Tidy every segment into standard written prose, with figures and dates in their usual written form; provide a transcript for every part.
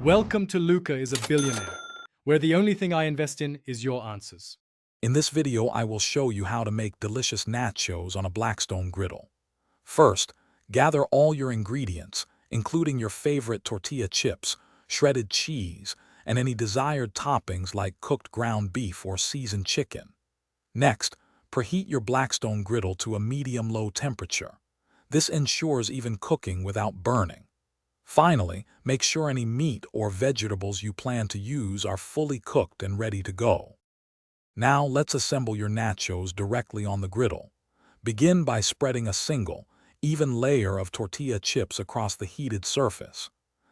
Welcome to Luca is a Billionaire, where the only thing I invest in is your answers. In this video, I will show you how to make delicious nachos on a Blackstone griddle. First, gather all your ingredients, including your favorite tortilla chips, shredded cheese, and any desired toppings like cooked ground beef or seasoned chicken. Next, preheat your Blackstone griddle to a medium-low temperature. This ensures even cooking without burning. Finally, make sure any meat or vegetables you plan to use are fully cooked and ready to go. Now let's assemble your nachos directly on the griddle. Begin by spreading a single, even layer of tortilla chips across the heated surface.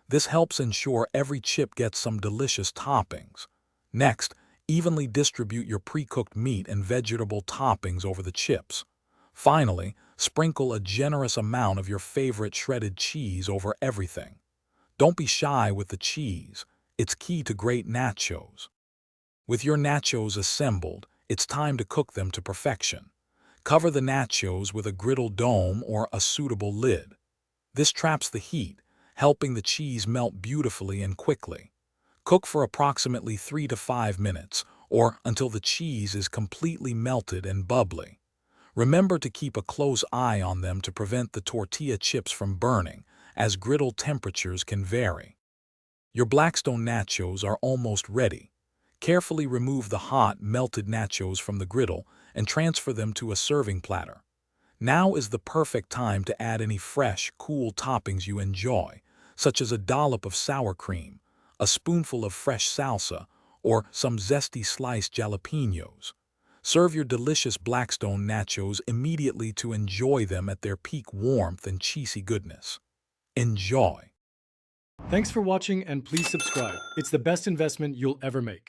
This helps ensure every chip gets some delicious toppings. Next, evenly distribute your pre-cooked meat and vegetable toppings over the chips. Finally, sprinkle a generous amount of your favorite shredded cheese over everything. Don't be shy with the cheese. It's key to great nachos. With your nachos assembled, it's time to cook them to perfection. Cover the nachos with a griddle dome or a suitable lid. This traps the heat, helping the cheese melt beautifully and quickly. Cook for approximately 3 to 5 minutes, or until the cheese is completely melted and bubbly. Remember to keep a close eye on them to prevent the tortilla chips from burning, as griddle temperatures can vary. Your Blackstone nachos are almost ready. Carefully remove the hot, melted nachos from the griddle and transfer them to a serving platter. Now is the perfect time to add any fresh, cool toppings you enjoy, such as a dollop of sour cream, a spoonful of fresh salsa, or some zesty sliced jalapenos. Serve your delicious Blackstone nachos immediately to enjoy them at their peak warmth and cheesy goodness. Enjoy! Thanks for watching and please subscribe. It's the best investment you'll ever make.